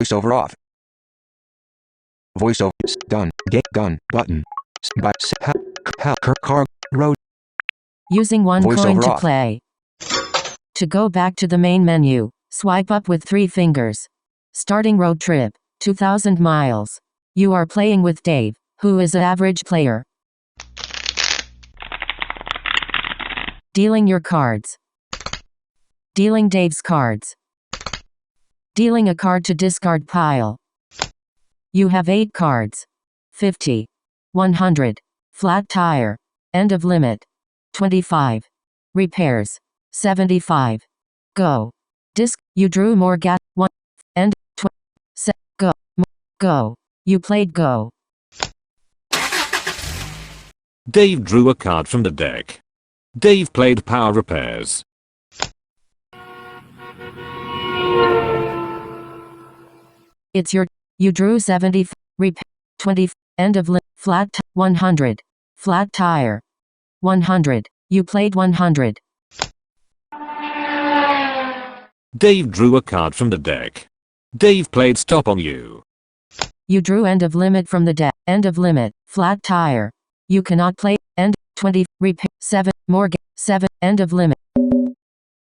Voiceover off. Voiceover. Done. Get done. Button. By car road. Using one Voiceover coin to off. play. To go back to the main menu, swipe up with 3 fingers. Starting road trip, 2,000 miles. You are playing with Dave, who is an average player. Dealing your cards. Dealing Dave's cards. Dealing a card to discard pile. You have 8 cards. 50. 100. Flat tire. End of limit. 25. Repairs. 75. Go. Disc. You drew more gas. 1. End. Go. Go. You played go. Dave drew a card from the deck. Dave played power repairs. It's your. You drew 70. Repair. 20. End of limit. Flat. 100. Flat tire. 100. You played 100. Dave drew a card from the deck. Dave played stop on you. You drew end of limit from the deck. End of limit. Flat tire. You cannot play. End. 20. Repair. 7. More. 7. End of limit.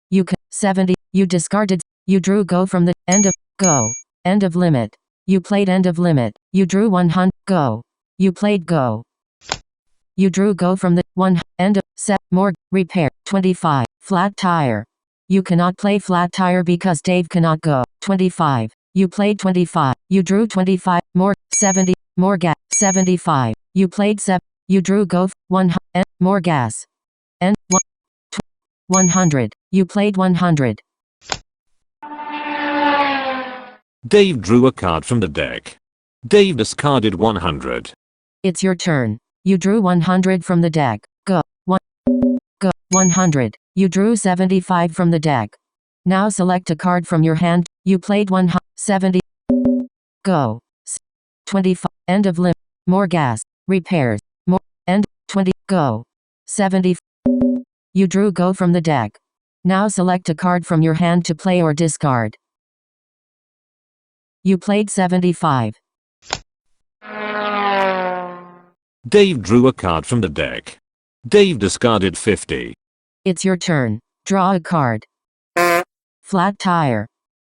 You can. 70. You discarded. You drew go from the end of go. End of limit. You played end of limit. You drew 100. Go. You played go. You drew go from the 1. End of set. More. Repair. 25. Flat tire. You cannot play flat tire because Dave cannot go. 25. You played 25. You drew 25. More. 70. More gas. 75. You played 7. You drew go. 100. More gas. And 100. You played 100. Dave drew a card from the deck. Dave discarded 100. It's your turn. You drew 100 from the deck. Go. 1. Go. 100. You drew 75 from the deck. Now select a card from your hand. You played 170. Go. 25. End of limit. More gas. Repairs. More. End. 20. Go. 70. You drew go from the deck. Now select a card from your hand to play or discard. You played 75. Dave drew a card from the deck. Dave discarded 50. It's your turn. Draw a card. Flat tire.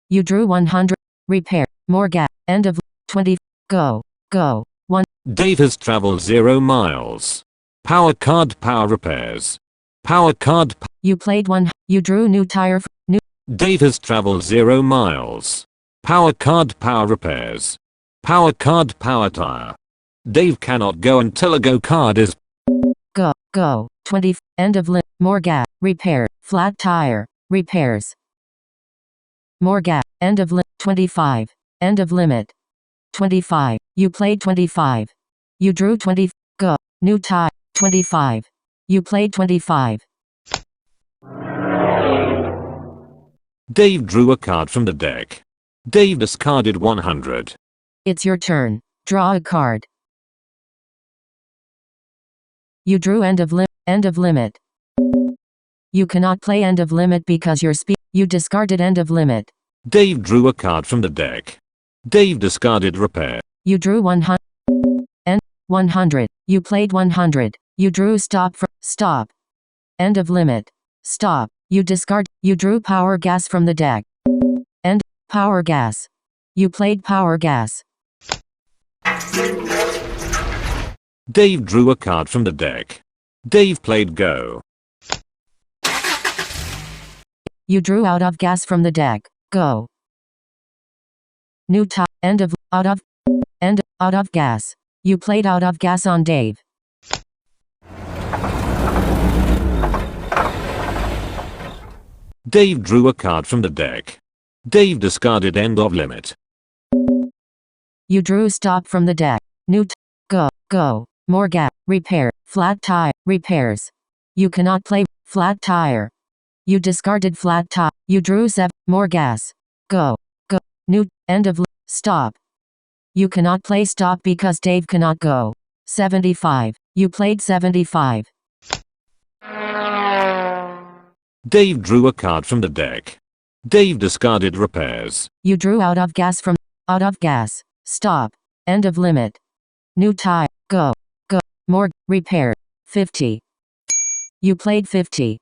You drew 100. Repair. More gas. End of 20. Go. Go. 1. Dave has traveled 0 miles. Power card power repairs. Power card. You played 1. You drew new tire. New. Dave has traveled 0 miles. Power card power repairs. Power card power tire. Dave cannot go until a go card is. Go. Go. 20. End of limit. More gas. Repair. Flat tire. Repairs. More gas. End of limit. 25. End of limit. 25. You played 25. You drew 20. Go. New tire. 25. You played 25. Dave drew a card from the deck. Dave discarded 100. It's your turn. Draw a card. You drew end of limit. End of limit. You cannot play end of limit because your speed. You discarded end of limit. Dave drew a card from the deck. Dave discarded repair. You drew 100. End. 100. You played 100. You drew stop for stop. End of limit. Stop. You discard. You drew power gas from the deck. End. Power gas. You played power gas. Dave drew a card from the deck. Dave played go. You drew out of gas from the deck. Go. New top. End of. Out of. End. Out of gas. You played out of gas on Dave. Dave drew a card from the deck. Dave discarded end of limit. You drew stop from the deck. New go. Go. More gas. Repair. Flat tire. Repairs. You cannot play flat tire. You discarded flat tire. You drew 7. More gas. Go. Go. New. End of. Stop. You cannot play stop because Dave cannot go. 75. You played 75. Dave drew a card from the deck. Dave discarded repairs. You drew out of gas from. Out of gas. Stop. End of limit. New tire. Go. Go. More. Repair. 50. You played 50.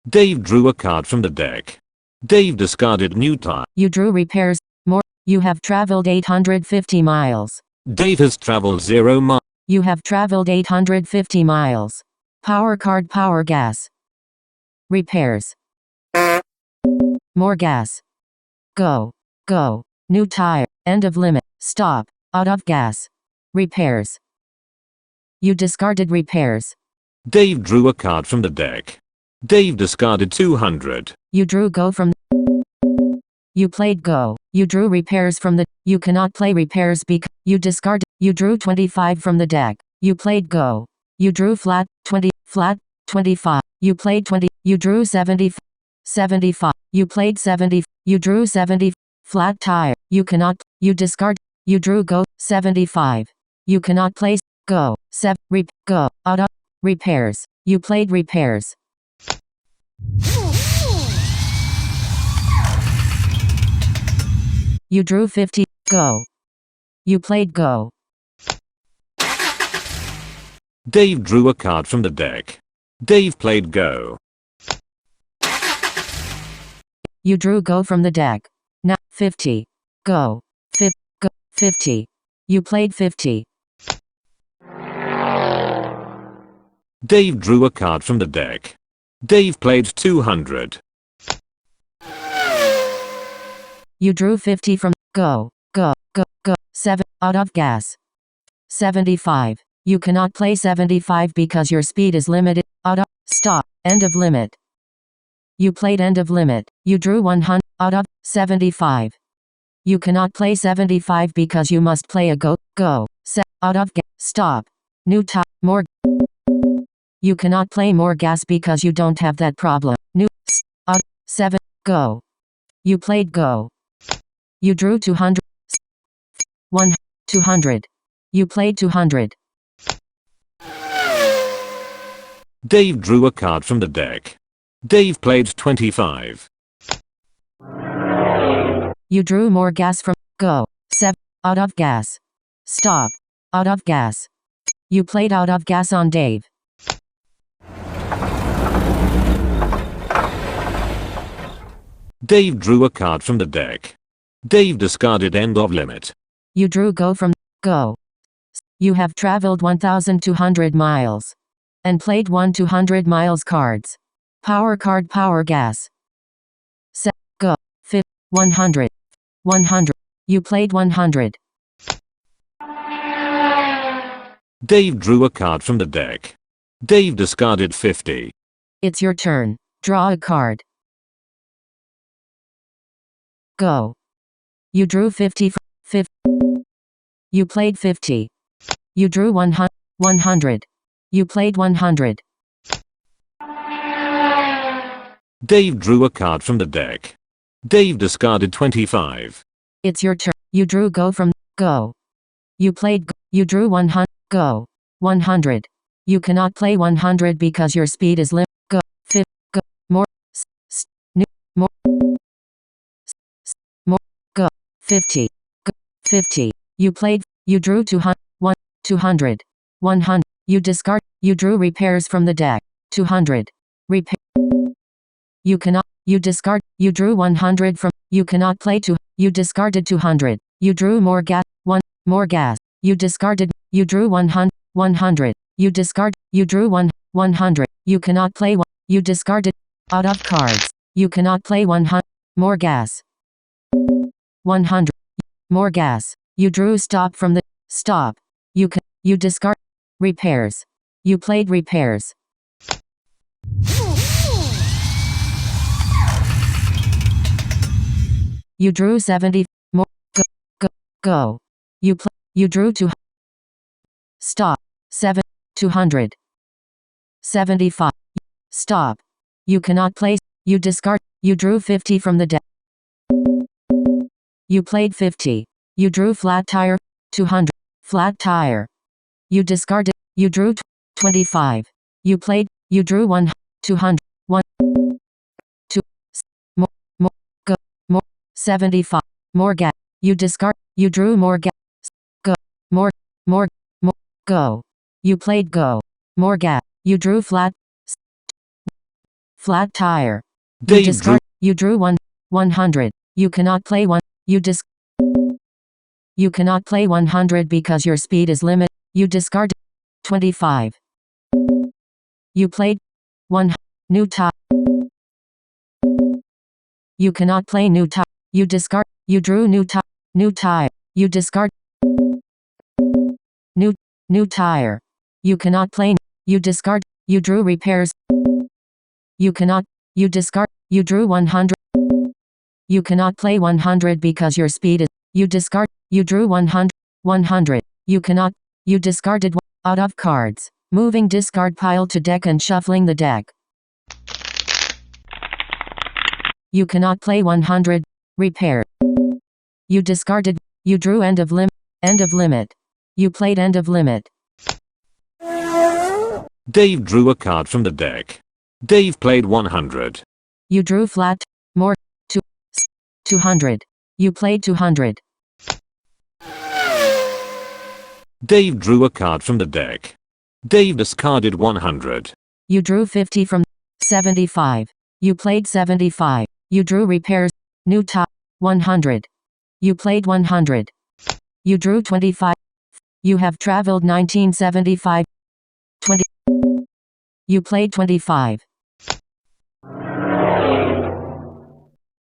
Dave drew a card from the deck. Dave discarded new tire. You drew repairs. More. You have traveled 850 miles. Dave has traveled 0 miles. You have traveled 850 miles. Power card. Power gas. Repairs. More gas. Go. Go. New tire. End of limit. Stop. Out of gas. Repairs. You discarded repairs. Dave drew a card from the deck. Dave discarded 200. You drew go from. You played go. You drew repairs from the. You cannot play repairs because you discarded. You drew 25 from the deck. You played go. You drew flat 20. Flat 25. You played 20. You drew 70. 75. You played 70. You drew 70. Flat tire. You cannot. You discard. You drew go 75. You cannot place go. Go. Out of repairs. You played repairs. You drew 50. Go. You played go. Dave drew a card from the deck. Dave played go. You drew go from the deck. Now 50. Go. Go. 50. You played 50. Dave drew a card from the deck. Dave played 200. You drew 50 from go. Go. Go. Go. 7. Out of gas. 75. You cannot play 75 because your speed is limited. Out of. Stop. End of limit. You played end of limit. You drew 100. Out of 75. You cannot play 75 because you must play a go. Go. Out of gas. Stop. New top. More. You cannot play more gas because you don't have that problem. New. Out. 7. Go. You played go. You drew 200. 1. 200. You played 200. Dave drew a card from the deck. Dave played 25. You drew more gas from go. 7. Out of gas. Stop. Out of gas. You played out of gas on Dave. Dave drew a card from the deck. Dave discarded end of limit. You drew go from go. You have traveled 1,200 miles. And played 200 miles cards. Power card. Power gas. Go. 100. 100. You played 100. Dave drew a card from the deck. Dave discarded 50. It's your turn. Draw a card. Go. You drew 50. 50. You played 50. You drew 100. 100. You played 100. Dave drew a card from the deck. Dave discarded 25. It's your turn. You drew go from go. You played go. You drew 100. Go. 100. You cannot play 100 because your speed is limited. Go. 50. Go. More. New. More. More. Go. 50. Go. 50. You played. You drew 200. 200. 100. You discard. You drew repairs from the deck. 200. Repair. You cannot. You discard. You drew 100 from. You cannot play 2. You discarded 200. You drew more gas. 1. More gas. You discarded. You drew 100. 100. You discard. You drew 100. You cannot play 1. You discarded. Out of cards. You cannot play 100. More gas. 100. More gas. You drew stop from the. Stop. You discard. Repairs. You played repairs. You drew 70. More. Go. Go. Go. You drew 2. Stop. 7. 200. 75. Stop. You cannot place. You discard. You drew 50 from the deck. You played 50. You drew flat tire. 200. Flat tire. You discarded. You drew 25. You played. You drew 1. 200. 1. 2. More. More. Go. 75. More gas. You discard. You drew more gas. Go. More. More. More. Go. You played go. More gas. You drew flat. Flat tire. You Dave discard. You drew 100. You cannot play one. You cannot play 100 because your speed is limit. You discard 25. You played 1 new tire. You cannot play new tire. You discard. You drew new tire. New tire. You discard new tire. You cannot play. You discard. You drew repairs. You cannot. You discard. You drew 100. You cannot play 100 because your speed is. You discard. You drew 100. 100. You cannot. You discarded out of cards. Moving discard pile to deck and shuffling the deck. You cannot play 100. Repair. You discarded. You drew end of limit. End of limit. You played end of limit. Dave drew a card from the deck. Dave played 100. You drew flat. More. 200. You played 200. Dave drew a card from the deck. Dave discarded 100. You drew 50 from 75. You played 75. You drew repairs. New top. 100. You played 100. You drew 25. You have traveled 1975. 20. You played 25.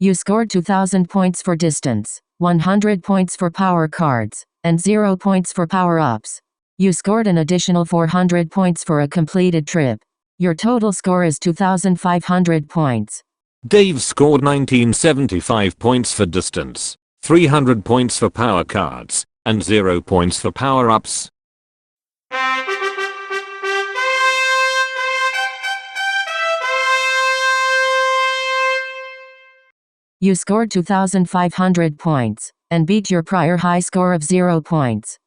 You scored 2000 points for distance, 100 points for power cards, and 0 points for power-ups. You scored an additional 400 points for a completed trip. Your total score is 2500 points. Dave scored 1975 points for distance, 300 points for power cards, and 0 points for power-ups. You scored 2500 points, and beat your prior high score of 0 points.